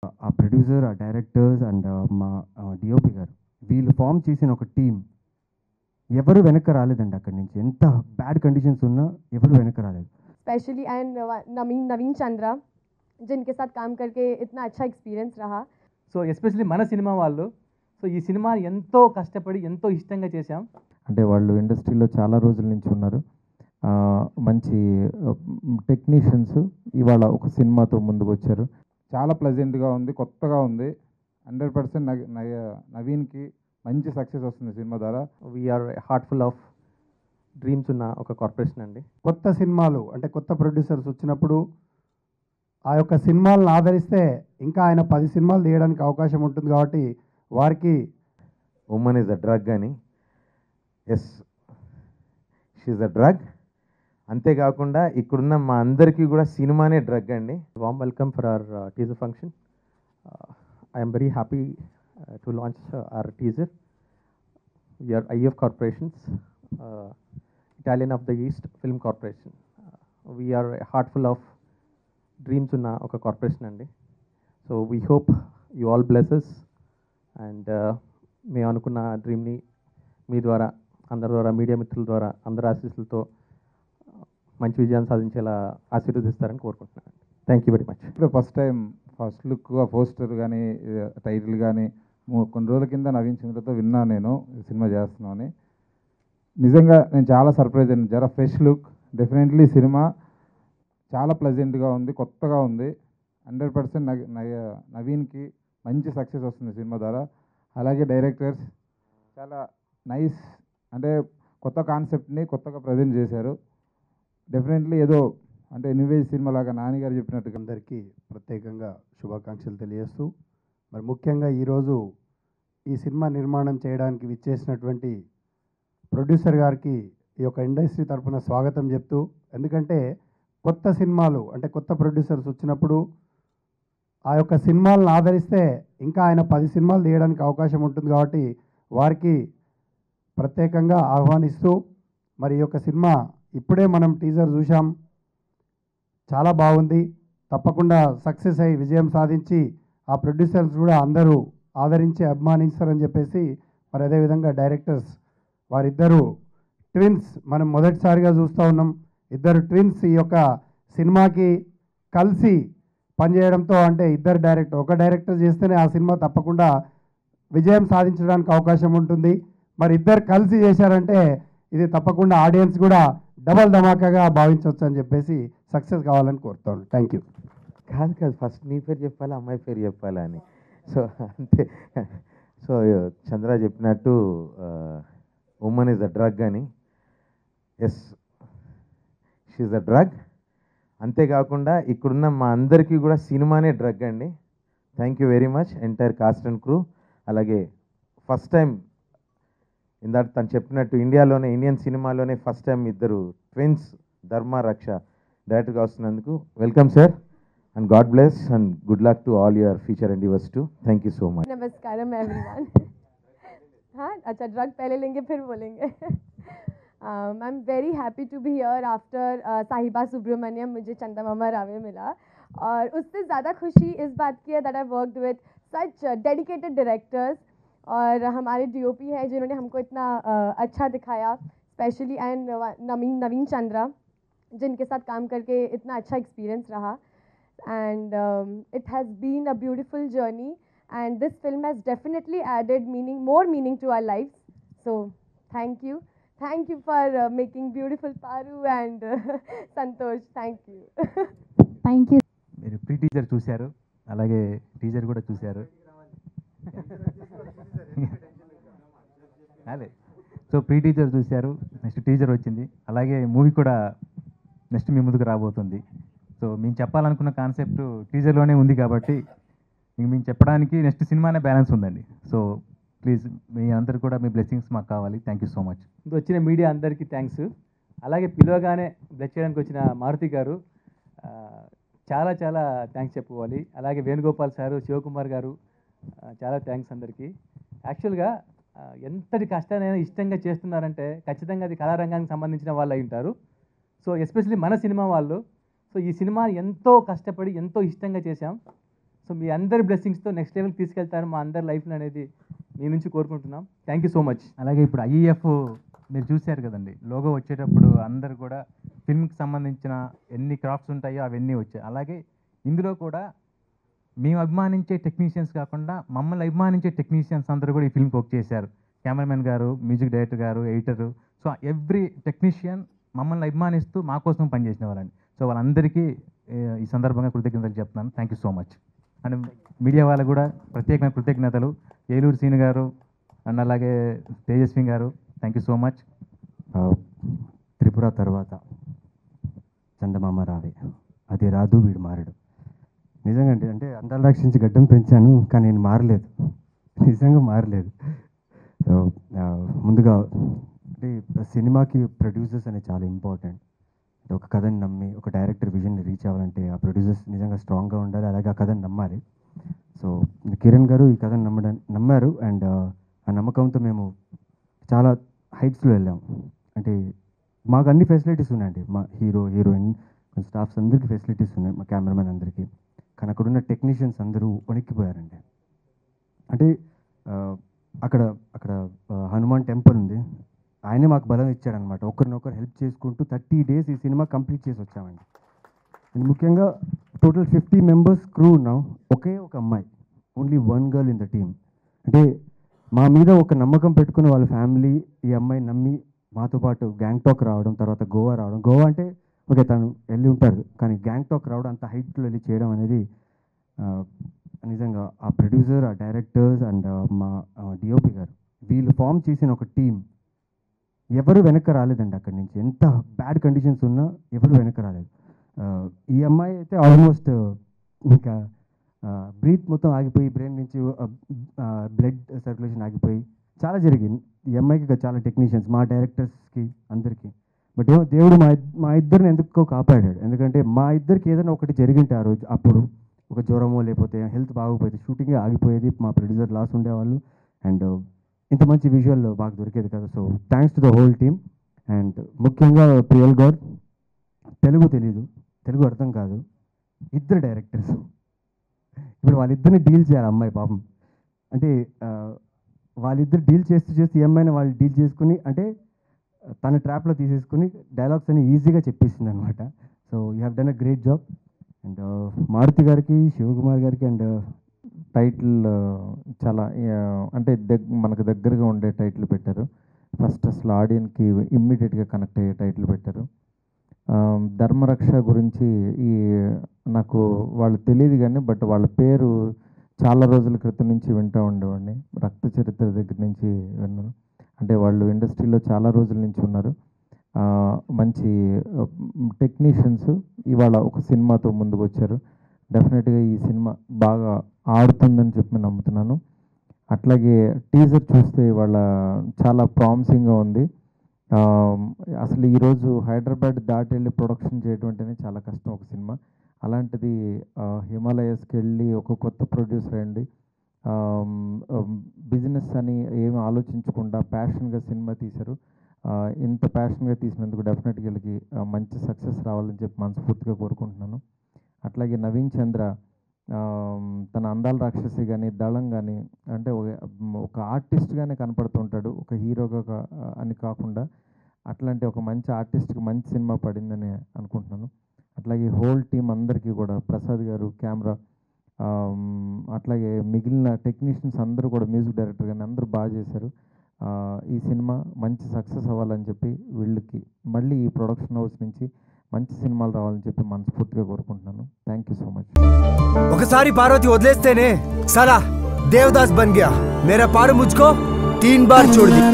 ఆ ప్రొడ్యూసర్, ఆ directors and మా డిఓపి గారు వీళ్ళు ఫామ్ చేసిన ఒక టీం ఎవరు వెనక్కి రాలేదండి. అక్కడి నుంచి ఎంత బ్యాడ్ కండిషన్స్ ఉన్నా ఎవరు వెనక్కి రాలేదు. स्पेशली एंड नवीन नवीन चंद्रा जिनके साथ काम करके इतना अच्छा एक्सपीरियंस रहा. సో ఎస్పెషల్లీ మన సినిమా వాళ్ళు సో ఈ సినిమా ఎంతో కష్టపడి ఎంతో ఇష్టంగా చేశాం. అంటే వాళ్ళు ఇండస్ట్రీలో చాలా రోజుల నుంచి ఉన్నారు. మంచి టెక్నీషియన్స్ ఇవాళ ఒక సినిమాతో ముందుకు వచ్చారు. చాలా ప్లెజెంట్గా ఉంది, కొత్తగా ఉంది. 100% నవీన్కి మంచి సక్సెస్ వస్తుంది సినిమా ద్వారా. వీఆర్ హార్ట్ఫుల్ ఆఫ్ డ్రీమ్స్ ఉన్న ఒక కార్పొరేషన్ అండి. కొత్త సినిమాలు అంటే కొత్త ప్రొడ్యూసర్స్ వచ్చినప్పుడు ఆ యొక్క సినిమాలను ఆదరిస్తే ఇంకా ఆయన 10 సినిమాలు తీయడానికి అవకాశం ఉంటుంది. కాబట్టి వారికి ఉమెన్ ఈజ్ అ డ్రగ్ అని, ఎస్ షీఈ్ అ డ్రగ్. అంతేకాకుండా ఇక్కడున్న మా అందరికీ కూడా సినిమానే డ్రగ్ అండి. Warm welcome for our teaser function. I'm very happy to launch our teaser. We're IF corporations, Italian of the east film corporation. We're heartful of dreams ఉన్న ఒక corporation అండి. So we hope you all blesses and మేము అనుకున్న డ్రీమ్ని మీ ద్వారా, అందరి ద్వారా, media మిత్రుల ద్వారా, అందరి ఆశీస్సులతో మంచి విజయాన్ని సాధించేలా ఆశీర్వదిస్తారని కోరుకుంటున్నాను. Thank you very much. ఇప్పుడు ఫస్ట్ లుక్ పోస్టర్ కానీ టైటిల్ కానీ కొన్ని రోజుల కింద నవీన్ చంద్రతో విన్నా నేను ఈ సినిమా చేస్తున్నామని. నిజంగా నేను చాలా సర్ప్రైజ్ అయ్యాను. జర ఫ్రెష్ లుక్, డెఫినెట్లీ సినిమా చాలా ప్లెజెంట్గా ఉంది, కొత్తగా ఉంది. 100% నవీన్కి మంచి సక్సెస్ వస్తుంది సినిమా ద్వారా. అలాగే డైరెక్టర్స్ చాలా నైస్, అంటే కొత్త కాన్సెప్ట్ని కొత్తగా ప్రజెంట్ చేశారు. డెఫినెట్లీ ఏదో అంటే ఎనీవేజ్ సినిమా లాగా నాని గారు చెప్పినట్టుగా అందరికీ ప్రత్యేకంగా శుభాకాంక్షలు తెలియజేస్తూ, మరి ముఖ్యంగా ఈరోజు ఈ సినిమా నిర్మాణం చేయడానికి విచ్చేసినటువంటి ప్రొడ్యూసర్ గారికి ఈ యొక్క ఇండస్ట్రీ తరఫున స్వాగతం చెప్తూ, ఎందుకంటే కొత్త సినిమాలు అంటే కొత్త ప్రొడ్యూసర్స్ వచ్చినప్పుడు ఆ యొక్క సినిమాలను ఆదరిస్తే ఇంకా ఆయన 10 సినిమాలు తీయడానికి అవకాశం ఉంటుంది. కాబట్టి వారికి ప్రత్యేకంగా ఆహ్వానిస్తూ, మరి ఈ యొక్క సినిమా ఇప్పుడే మనం టీజర్ చూసాం, చాలా బాగుంది. తప్పకుండా సక్సెస్ అయ్యి విజయం సాధించి ఆ ప్రొడ్యూసర్స్ కూడా అందరూ ఆదరించి అభిమానిస్తారని చెప్పేసి, మరి అదేవిధంగా డైరెక్టర్స్ వారిద్దరూ ట్విన్స్ మనం మొదటిసారిగా చూస్తూ ఉన్నాం. ఇద్దరు ట్విన్స్ ఈ యొక్క సినిమాకి కలిసి పనిచేయడంతో, అంటే ఇద్దరు డైరెక్టర్, ఒక డైరెక్టర్ చేస్తేనే ఆ సినిమా తప్పకుండా విజయం సాధించడానికి అవకాశం ఉంటుంది. మరి ఇద్దరు కలిసి చేశారంటే ఇది తప్పకుండా ఆడియన్స్ కూడా డబల్ ధమాకాగా భావించవచ్చు అని చెప్పేసి సక్సెస్ కావాలని కోరుతాను. Thank you. కాదు ఫస్ట్ నీ పేరు చెప్పాలా అమ్మాయి పేరు చెప్పాలా అని. సో అంతే. సో చంద్ర చెప్పినట్టు ఉమెన్ ఈజ్ అ డ్రగ్ అని, ఎస్ షీఈ్ అ డ్రగ్. అంతేకాకుండా ఇక్కడున్న మా అందరికీ కూడా సినిమానే డ్రగ్ అండి. Thank you very much entire cost and crew. అలాగే ఫస్ట్ టైం ఇందాక తను చెప్పినట్టు ఇండియన్ సినిమాలోనే ఫస్ట్ టైం ఇద్దరు ట్విన్స్ ధర్మ రక్ష డైరెక్టర్గా వస్తున్నందుకు welcome sir and God bless and good luck to all your future endeavours to. Thank you so much. नमस्कारम everyone. हाँ अच्छा, ड्रग पहले लेंगे फिर बोलेंगे. I am very happy to be here after Sahiba Subramaniam. मुझे चंदा मामा रावे मिला और उससे ज़्यादा खुशी इस बात की है that I worked with such dedicated directors और हमारे डीओपी हैं जिन्होंने हमको इतना अच्छा दिखाया, स्पेशली एंड नवीन चंद्रा जिनके साथ काम करके इतना अच्छा एक्सपीरियंस रहा. And it has been a beautiful journey, and this film has definitely added more meaning to our lives. So thank you for making beautiful Paru and Santosh. Thank you. Thank you. మీరు pre teaser చూశారు, అలాగే teaser కూడా చూశారు. అదే so pre teaser చూశారు, next teaser వచ్చింది, అలాగే movie కూడా నెక్స్ట్ మీ ముందుకు రాబోతుంది. సో మేము చెప్పాలనుకున్న కాన్సెప్ట్ టీజర్లోనే ఉంది కాబట్టి ఇంక మేము చెప్పడానికి నెక్స్ట్ సినిమానే బ్యాలెన్స్ ఉందండి. సో ప్లీజ్ మీ అందరు కూడా మీ బ్లెస్సింగ్స్ మాకు కావాలి. Thank you so much. వచ్చిన మీడియా అందరికీ థ్యాంక్స్. అలాగే పిలవగానే బ్లెస్ చేయడానికి వచ్చిన మారుతి గారు చాలా చాలా థ్యాంక్స్ చెప్పుకోవాలి. అలాగే వేణుగోపాల్ సారు, శివకుమార్ గారు చాలా థ్యాంక్స్ అందరికీ. యాక్చువల్గా ఎంతటి కష్టానైనా ఇష్టంగా చేస్తున్నారంటే ఖచ్చితంగా అది కళారంగానికి సంబంధించిన వాళ్ళు అయి ఉంటారు. సో ఎస్పెషల్లీ మన సినిమా వాళ్ళు. సో ఈ సినిమా ఎంతో కష్టపడి ఎంతో ఇష్టంగా చేశాం. సో మీ అందరి బ్లెస్సింగ్స్తో నెక్స్ట్ లెవెల్కి తీసుకెళ్తారు మా అందరి లైఫ్లో అనేది మీ నుంచి కోరుకుంటున్నాం. Thank you so much. అలాగే ఇప్పుడు ఐఈఎఫ్ మీరు చూశారు కదండి, లోగో వచ్చేటప్పుడు అందరు కూడా ఫిల్మ్కి సంబంధించిన ఎన్ని క్రాఫ్ట్స్ ఉంటాయో అవన్నీ వచ్చాయి. అలాగే ఇందులో కూడా మేము అభిమానించే టెక్నీషియన్స్ కాకుండా మమ్మల్ని అభిమానించే టెక్నీషియన్స్ అందరూ కూడా ఈ ఫిల్మ్కి వర్క్ చేశారు. కెమెరామెన్ గారు, మ్యూజిక్ డైరెక్టర్ గారు, ఎడిటరు, సో ఎవ్రీ టెక్నీషియన్ మమ్మల్ని అభిమానిస్తూ మా కోసం పనిచేసిన వాళ్ళండి. సో వాళ్ళందరికీ ఈ సందర్భంగా కృతజ్ఞతలు చెప్తున్నాను. Thank you so much. And media వాళ్ళకు కూడా ప్రత్యేకమైన కృతజ్ఞతలు. ఏలూరు సీను గారు అండ్ అలాగే తేజస్వి గారు, thank you so much. Tripura తర్వాత చందమామ రావే, అది రాదు వీడు మారడు. నిజంగా అంటే అందాలు రక్షించి గడ్డం పెంచాను, కానీ నేను మారలేదు, నిజంగా మారలేదు. ముందుగా అంటే సినిమాకి ప్రొడ్యూసర్స్ అనేది చాలా ఇంపార్టెంట్. ఒక కథని నమ్మి ఒక డైరెక్టర్ విజన్ని రీచ్ అవ్వాలంటే ఆ ప్రొడ్యూసర్స్ నిజంగా స్ట్రాంగ్గా ఉండాలి, అలాగే ఆ కథని నమ్మాలి. సో కిరణ్ గారు ఈ కథను నమ్మారు అండ్ ఆ నమ్మకంతో మేము చాలా హైట్స్లో వెళ్ళాం. అంటే మాకు అన్ని ఫెసిలిటీస్ ఉన్నాయండి, మా హీరోయిన్ స్టాఫ్స్ అందరికీ ఫెసిలిటీస్ ఉన్నాయి, మా కెమెరామెన్ అందరికీ. కానీ అక్కడ ఉన్న టెక్నీషియన్స్ అందరూ వణిక్కిపోయారండి. అంటే అక్కడ హనుమాన్ టెంపుల్ ఉంది, ఆయనే మాకు బలం ఇచ్చాడనమాట. ఒకరినొకరు హెల్ప్ చేసుకుంటూ 30 days ఈ సినిమా కంప్లీట్ చేసి వచ్చామండి. అండ్ ముఖ్యంగా టోటల్ 50 members క్రూ ఉన్నాం, ఒకే ఒక అమ్మాయి, only 1 girl in the team. అంటే మా మీద ఒక నమ్మకం పెట్టుకుని వాళ్ళ ఫ్యామిలీ ఈ అమ్మాయి నమ్మి మాతో పాటు గ్యాంగ్టాక్ రావడం, తర్వాత గోవా రావడం. గోవా అంటే ఓకే తను వెళ్ళి ఉంటారు, కానీ గ్యాంగ్టాక్ రావడం, అంత హైట్లో వెళ్ళి చేయడం అనేది నిజంగా ఆ ప్రొడ్యూసర్, ఆ డైరెక్టర్స్ అండ్ మా డిఓపి గారు వీళ్ళు ఫామ్ చేసిన ఒక టీం, ఎవరు వెనక్కి రాలేదండి. అక్కడి నుంచి ఎంత బ్యాడ్ కండిషన్స్ ఉన్నా ఎవరు వెనక్కి రాలేదు. ఈ అమ్మాయి అయితే ఆల్మోస్ట్ ఇంకా బ్రీత్ మొత్తం ఆగిపోయి, బ్రెయిన్ నుంచి బ్లడ్ సర్క్యులేషన్ ఆగిపోయి చాలా జరిగింది. ఈ అమ్మాయికి చాలా టెక్నీషియన్స్, మా డైరెక్టర్స్కి అందరికీ. బట్ ఏమో దేవుడు మా ఇద్దరిని ఎందుకో కాపాడాడు. ఎందుకంటే మా ఇద్దరికి ఏదైనా ఒకటి జరిగింటే ఆ రోజు, అప్పుడు ఒక జ్వరమో లేకపోతే హెల్త్ బాగోపోతే షూటింగే ఆగిపోయేది, మా ప్రొడ్యూసర్ లాస్ ఉండేవాళ్ళు అండ్ ఇంత మంచి విజువల్ మాకు దొరికేది కదా. So thanks to the whole team. And ముఖ్యంగా ప్రియల్ గౌడ్, తెలుగు తెలీదు, తెలుగు అర్థం కాదు, ఇద్దరు డైరెక్టర్స్, ఇప్పుడు వాళ్ళిద్దరిని డీల్ చేయాలి అమ్మాయి పాపం. అంటే వాళ్ళిద్దరు డీల్ చేస్తూ ఈ అమ్మాయిని వాళ్ళు డీల్ చేసుకుని, అంటే తన ట్రాప్లో తీసేసుకుని డైలాగ్స్ అని ఈజీగా చెప్పేసింది అనమాట. So you have done a great job. And Maruthi గారికి, శివకుమార్ గారికి అండ్ టైటిల్ చాలా అంటే మనకు దగ్గరగా ఉండే టైటిల్ పెట్టారు. ఫస్ట్ అసలు ఆడియన్కి ఇమ్మీడియట్గా కనెక్ట్ అయ్యే టైటిల్ పెట్టారు. ధర్మరక్ష గురించి నాకు వాళ్ళు తెలియదు కానీ బట్ వాళ్ళ పేరు చాలా రోజుల క్రితం నుంచి వింటూ ఉండేవాడిని. రక్త చరిత్ర దగ్గర నుంచి విన్నాను. అంటే వాళ్ళు ఇండస్ట్రీలో చాలా రోజుల నుంచి ఉన్నారు, మంచి టెక్నీషియన్స్. ఇవాళ ఒక సినిమాతో ముందుకు వచ్చారు. డెఫినెట్గా ఈ సినిమా బాగా ఆడుతుందని చెప్పి నమ్ముతున్నాను. అట్లాగే టీజర్ చూస్తే ఇవాళ చాలా ప్రామిసింగ్గా ఉంది. అసలు ఈరోజు హైదరాబాద్ దాటి వెళ్ళి ప్రొడక్షన్ చేయడం అంటేనే చాలా కష్టం ఒక సినిమా. అలాంటిది హిమాలయస్కి వెళ్ళి ఒక కొత్త ప్రొడ్యూసర్ అండి, బిజినెస్ అని ఏమి ఆలోచించకుండా ప్యాషన్గా సినిమా తీశారు. ఇంత ప్యాషన్గా తీసినందుకు డెఫినెట్గా వీళ్ళకి మంచి సక్సెస్ రావాలని చెప్పి మనస్ఫూర్తిగా కోరుకుంటున్నాను. అట్లాగే నవీన్ చంద్ర తన అందాల రాక్షసి కానీ, దళం కానీ, అంటే ఒక ఆర్టిస్ట్గానే కనపడుతుంటాడు, ఒక హీరోగా అని కాకుండా. అట్లాంటి ఒక మంచి ఆర్టిస్ట్కి మంచి సినిమా పడిందని అనుకుంటున్నాను. అట్లాగే హోల్ టీం అందరికీ కూడా, ప్రసాద్ గారు కెమెరా, అట్లాగే మిగిలిన టెక్నీషియన్స్ అందరూ కూడా, మ్యూజిక్ డైరెక్టర్ కానీ అందరూ బాగా చేశారు. ఈ సినిమా మంచి సక్సెస్ అవ్వాలని చెప్పి వీళ్ళకి మళ్ళీ ఈ ప్రొడక్షన్ హౌస్ నుంచి మంచి సినిమాలు రావాలని చెప్పి మనస్ఫూర్తిగా కోరుకుంటున్నాను. Thank you so much. ఒకసారి పార్వతి వదిలేస్తేనే साला देवदास बन गया। मेरा पारू मुझको 3 बार छोड़ दिया।